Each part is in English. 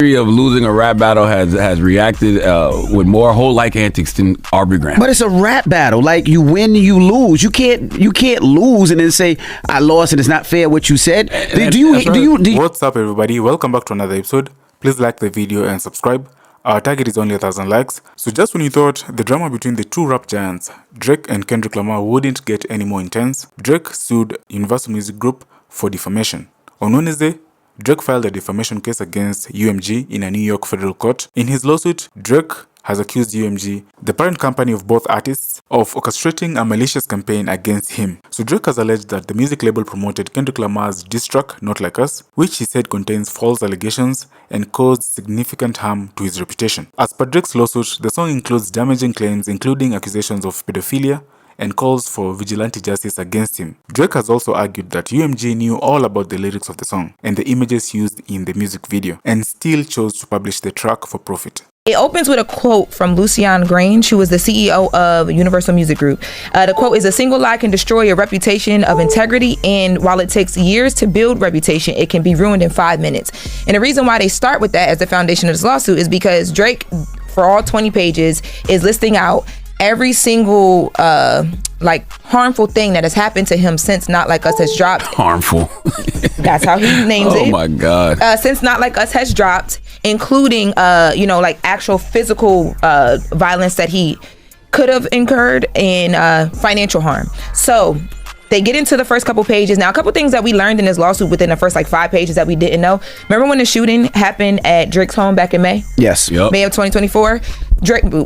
of losing a rap battle has reacted with more whole-like antics than Aubrey Graham. But it's a rap battle. Like, you win, you lose. You can't lose and then say I lost and it's not fair what you said. Do you? What's up, everybody? Welcome back to another episode. Please like the video and subscribe. Our target is only 1,000 likes. So just when you thought the drama between the two rap giants, Drake and Kendrick Lamar, wouldn't get any more intense, Drake sued Universal Music Group for defamation. On Wednesday, Drake filed a defamation case against UMG in a New York federal court. In his lawsuit, Drake has accused UMG, the parent company of both artists, of orchestrating a malicious campaign against him. So Drake has alleged that the music label promoted Kendrick Lamar's diss track, Not Like Us, which he said contains false allegations and caused significant harm to his reputation. As per Drake's lawsuit, the song includes damaging claims including accusations of pedophilia and calls for vigilante justice against him. Drake has also argued that UMG knew all about the lyrics of the song and the images used in the music video and still chose to publish the track for profit. It opens with a quote from Lucian Grange, who is the CEO of Universal Music Group. The quote is, "A single lie can destroy a reputation of integrity, and while it takes years to build reputation, it can be ruined in 5 minutes." And the reason why they start with that as the foundation of this lawsuit is because Drake, for all 20 pages, is listing out every single harmful thing that has happened to him since Not Like Us has dropped. Harmful. That's how he names it. Oh my God. Since Not Like Us has dropped, including actual physical violence that he could have incurred and financial harm. So they get into the first couple pages. Now, a couple things that we learned in this lawsuit within the first 5 pages that we didn't know. Remember when the shooting happened at Drake's home back in May? Yes. Yep. May of 2024.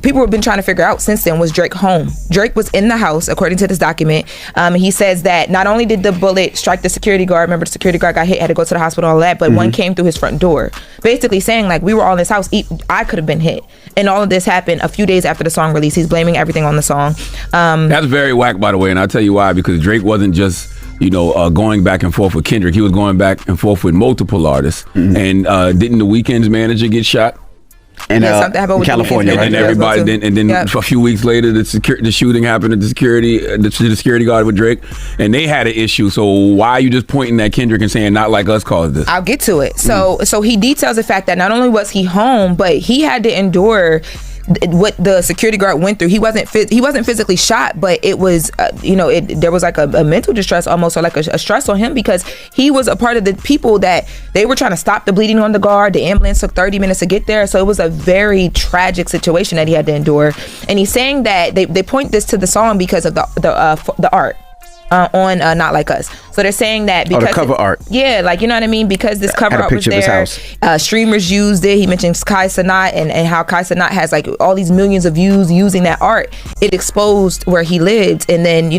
People have been trying to figure out since then, was Drake home? Drake was in the house, according to this document. He says that not only did the bullet strike the security guard, remember the security guard got hit, had to go to the hospital, all that, but one came through his front door. Basically saying, like, we were all in this house, I could have been hit. And all of this happened a few days after the song release. He's blaming everything on the song. That's very whack, by the way, and I'll tell you why. Because Drake wasn't just going back and forth with Kendrick. He was going back and forth with multiple artists. And didn't the Weeknd's manager get shot? And something happened with California, right? And everybody, then a few weeks later, the shooting happened at the security guard with Drake, and they had an issue. So why are you just pointing at Kendrick and saying Not Like Us caused this? I'll get to it. So he details the fact that not only was he home, but he had to endure what the security guard went through. He wasn't physically shot, but it was there was like a mental distress almost, or like a stress on him, because he was a part of the people that they were trying to stop the bleeding on the guard. The ambulance took 30 minutes to get there, so it was a very tragic situation that he had to endure. And he's saying that they point this to the song because of the art on Not Like Us. So they're saying that because the cover art. Yeah, like, you know what I mean? Because this cover art was picture there. of his house. Streamers used it. He mentions Kai Cenat and how Kai Cenat has like all these millions of views using that art. It exposed where he lived, and then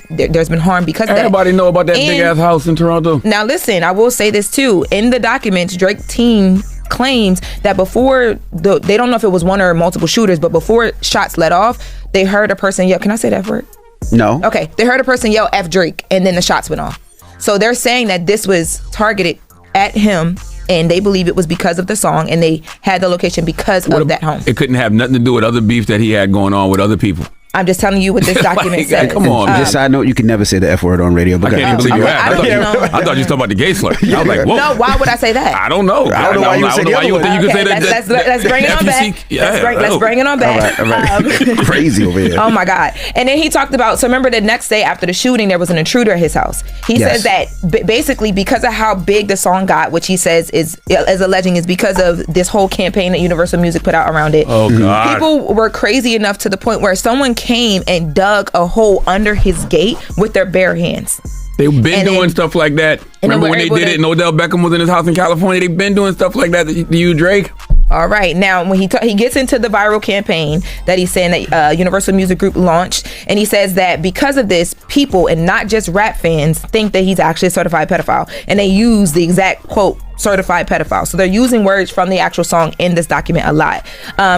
there's been harm because of that. Everybody know about that big ass house in Toronto. Now listen, I will say this too. In the documents, Drake team claims that before they don't know if it was one or multiple shooters, but before shots let off, they heard a person yell, can I say that word? No. Okay, they heard a person yell F Drake, and then the shots went off. So they're saying that this was targeted at him, and they believe it was because of the song, and they had the location because of that home. It couldn't have nothing to do with other beef that he had going on with other people. I'm just telling you what this document says. Come on, just side note, you can never say the F word on radio. I can't even believe you have. I thought you was talking about the gay slur. I was like, whoa. No, why would I say that? I don't know. I don't know why you would think you could say that. Let's bring it on back. Let's bring it on back. All right. Crazy over here. Oh my God. And then he talked about, so remember the next day after the shooting, there was an intruder at his house. He says that basically because of how big the song got, which he says is alleging is because of this whole campaign that Universal Music put out around it. Oh God. People were crazy enough to the point where someone came and dug a hole under his gate with their bare hands. They've been doing stuff like that. Remember when they did it and Odell Beckham was in his house in California? They've been doing stuff like that to you, Drake. All right. Now, when he gets into the viral campaign that he's saying that Universal Music Group launched, and he says that because of this, people, and not just rap fans, think that he's actually a certified pedophile. And they use the exact quote, certified pedophile. So they're using words from the actual song in this document a lot.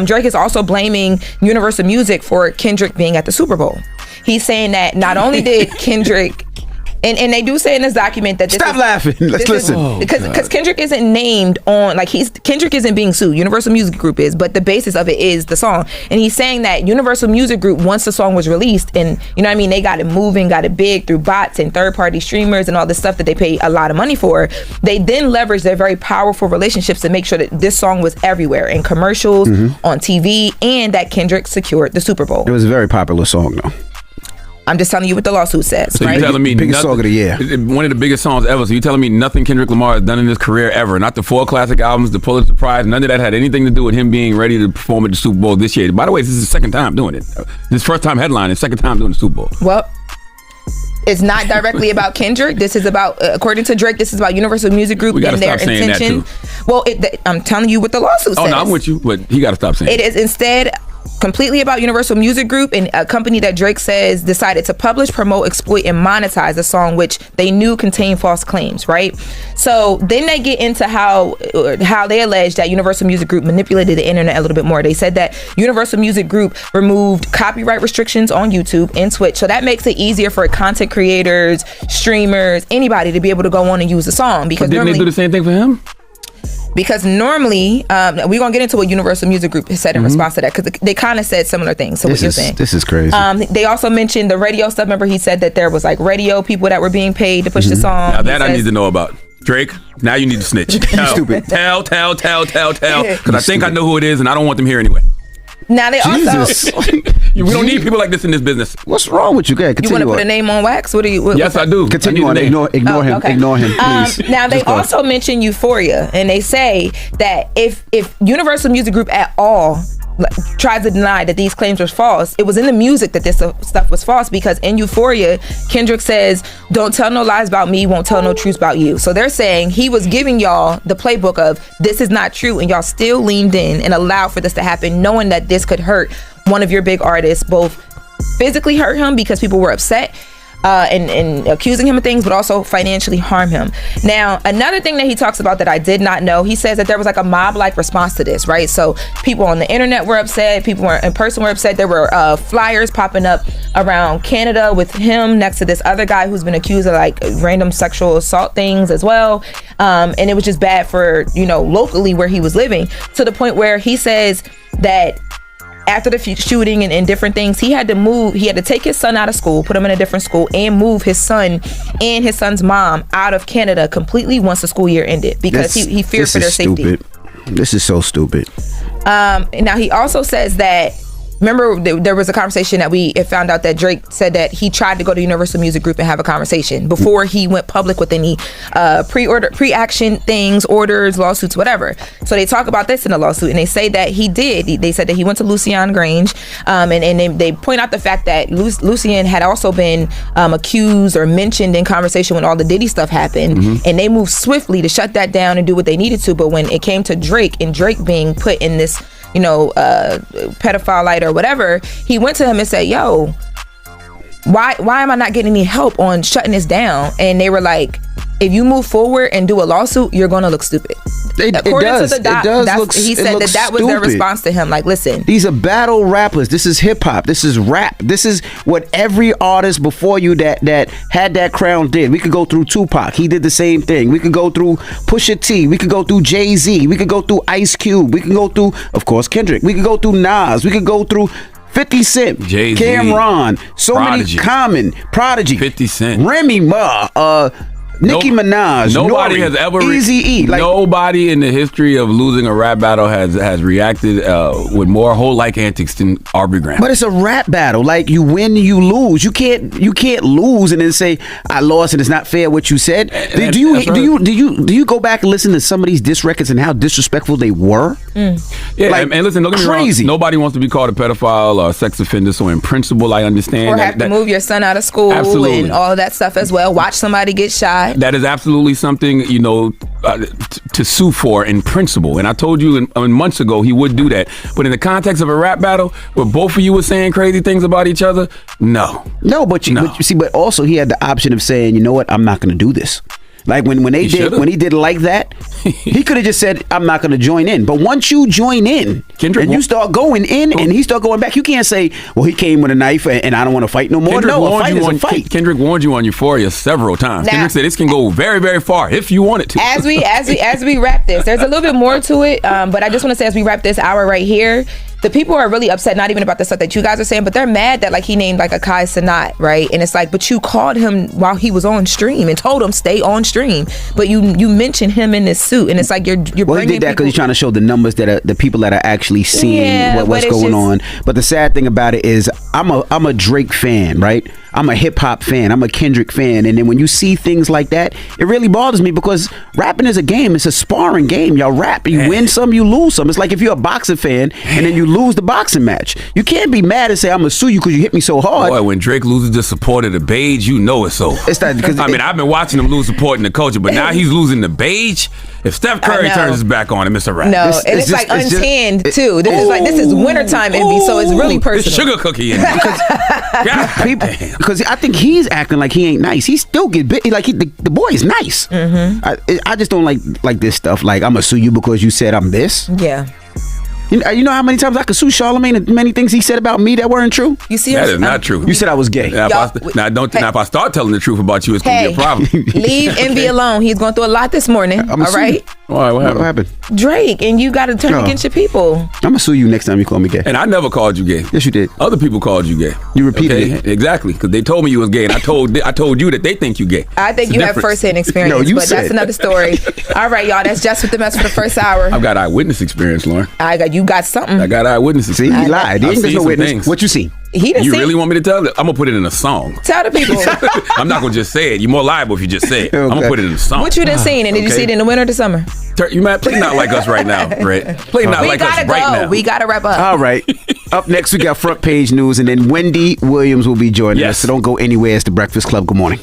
Drake is also blaming Universal Music for Kendrick being at the Super Bowl. He's saying that not only did Kendrick And they do say in this document that this Stop laughing. Let's listen. Because Kendrick isn't named on, like, Kendrick isn't being sued. Universal Music Group is, but the basis of it is the song. And he's saying that Universal Music Group, once the song was released, and you know what I mean, they got it moving, got it big through bots and third-party streamers and all this stuff that they pay a lot of money for. They then leveraged their very powerful relationships to make sure that this song was everywhere in commercials, on TV, and that Kendrick secured the Super Bowl. It was a very popular song, though. I'm just telling you what the lawsuit says. So right? you're telling me biggest song of the year, one of the biggest songs ever. So you're telling me nothing Kendrick Lamar has done in his career ever, not the 4 classic albums, the Pulitzer Prize, none of that had anything to do with him being ready to perform at the Super Bowl this year. By the way, this is his second time doing it. This first time headlining, second time doing the Super Bowl. Well, it's not directly about Kendrick. This is about, according to Drake, this is about Universal Music Group and their intention. Well, I'm telling you what the lawsuit says. Oh, no, I'm with you, but he got to stop saying it. It is instead completely about Universal Music Group and a company that Drake says decided to publish, promote, exploit, and monetize a song which they knew contained false claims, right? So then they get into how they allege that Universal Music Group manipulated the internet a little bit more. They said that Universal Music Group removed copyright restrictions on YouTube and Twitch, so that makes it easier for content creators, streamers, anybody to be able to go on and use the song. Because didn't they do the same thing for him? Because normally, we're going to get into what Universal Music Group has said in response to that, because they kind of said similar things to what you're saying. This is crazy. They also mentioned the radio stuff. Remember, he said that there was like radio people that were being paid to push the song. Now that I need to know about. Drake, now you need to snitch. Stupid. Tell. Because I think I know who it is, and I don't want them here anyway. Now they Jesus. also... We don't need people like this in this business. What's wrong with you, guys? You want to put a name on wax? What do you? Yes, I do. Continue on. Ignore him. Okay. Ignore him, please. Now they also mention Euphoria, and they say that if Universal Music Group at all tries to deny that these claims were false, it was in the music that this stuff was false, because in Euphoria, Kendrick says, "Don't tell no lies about me, won't tell no truth about you." So they're saying he was giving y'all the playbook of this is not true, and y'all still leaned in and allowed for this to happen, knowing that this could hurt one of your big artists, both physically hurt him because people were upset and accusing him of things, but also financially harm him. Now, another thing that he talks about that I did not know, he says that there was like a mob-like response to this, right? So people on the internet were upset, people were in person were upset. There were flyers popping up around Canada with him next to this other guy who's been accused of like random sexual assault things as well. And it was just bad for, locally where he was living, to the point where he says that after the shooting and different things, he had to take his son out of school, put him in a different school, and move his son and his son's mom out of Canada completely once the school year ended, because he feared for their safety. This is so stupid. Now he also says that, remember there was a conversation that we found out that Drake said that he tried to go to Universal Music Group and have a conversation before he went public with any pre-action things, orders, lawsuits, whatever. So they talk about this in the lawsuit, and they say that he did. They said that he went to Lucian Grange, and they point out the fact that Lucian had also been accused or mentioned in conversation when all the Diddy stuff happened, and they moved swiftly to shut that down and do what they needed to. But when it came to Drake, and Drake being put in this pedophile light or whatever, he went to him and said, "Yo, why am I not getting any help on shutting this down?" And they were like, "If you move forward and do a lawsuit, you're gonna look stupid." According to the doc, he said that was their response to him. Like, listen, these are battle rappers. This is hip hop. This is rap. This is what every artist before you that had that crown did. We could go through Tupac. He did the same thing. We could go through Pusha T. We could go through Jay-Z. We could go through Ice Cube. We could go through, of course, Kendrick. We could go through Nas. We could go through 50 Cent, Jay-Z, Cameron, so Prodigy. many, Common, Prodigy, 50 Cent, Remy Ma, Nicki Minaj, nobody Nori, has ever Eazy-E. Nobody in the history of losing a rap battle has reacted with more whole-like antics than Aubrey Graham. But it's a rap battle. Like, you win, you lose. You can't lose and then say I lost and it's not fair what you said. Do you go back and listen to some of these diss records and how disrespectful they were? Yeah, like, and listen, don't get me wrong. crazy. Nobody wants to be called a pedophile or a sex offender. So in principle, I understand. or have to move your son out of school and all of that stuff as well. Watch somebody get shot. That is absolutely something, to sue for in principle. And I told you months ago he would do that. But in the context of a rap battle where both of you were saying crazy things about each other, no. But you see, but also he had the option of saying, you know what, I'm not going to do this. Like when he did like that, he could have just said, "I'm not going to join in." But once you join in, Kendrick and you start going in, and he start going back, you can't say, "Well, he came with a knife and I don't want to fight no more." Kendrick No, a fight is a fight. Kendrick warned you on Euphoria several times. Now- Kendrick said this can go very, very far if you want it to. As we wrap this, there's a little bit more to it, but I just want to say as we wrap this hour right here, the people are really upset, not even about the stuff that you guys are saying, but they're mad that like he named like Akai Sanat, right? And it's like, but you called him while he was on stream and told him stay on stream, but you mentioned him in this suit, and it's like you're Well, he bringing did that because he's trying to show the numbers that are the people that are actually seeing what's going on. But the sad thing about it is, I'm a Drake fan, right? I'm a hip hop fan. I'm a Kendrick fan. And then when you see things like that, it really bothers me because rapping is a game. It's a sparring game. Y'all rap. You win some, you lose some. It's like if you're a boxing fan and then you lose the boxing match. You can't be mad and say, I'm going to sue you because you hit me so hard. Boy, when Drake loses the support of the beige, you know it's over. It's that, because I mean, I've been watching him lose support in the culture, but now he's losing the beige. If Steph Curry turns his back on him, it's a wrap. No, and it's like untanned too. This is wintertime envy, so it's really personal. It's sugar cookie envy. Because I think he's acting like he ain't nice. He still get bit. Like the boy is nice. I just don't like this stuff. Like, I'm gonna sue you because you said I'm this. Yeah. You know how many times I could sue Charlamagne and many things he said about me that weren't true? You see, that is not true. You said I was gay. Now, if I start telling the truth about you, it's gonna be a problem. Leave envy alone. He's going through a lot this morning. All right. Why? What happened? Drake, and you got to turn against your people. I'm gonna sue you next time you call me gay. And I never called you gay. Yes, you did. Other people called you gay. You repeated it. Exactly, because they told me you was gay, and I told you that they think you gay. I think you have first-hand experience, No, but that's another story. All right, y'all. That's just with the mess for the first hour. I've got eyewitness experience, Lauren. You got something. I got eyewitness See, experience. he lied. He I've ain't seen no some witness. things. What you seen? He didn't You see. really want me to tell it? I'm gonna put it in a song. Tell the people. I'm not gonna just say it. You're more liable if you just say it. I'm gonna put it in a song. What you done seen, and did you see it in the winter or the summer? You might play not like us right now, Brett. Play not like us right now. We gotta wrap up. All right. Up next, we got front page news, and then Wendy Williams will be joining us. So don't go anywhere. It's the Breakfast Club. Good morning.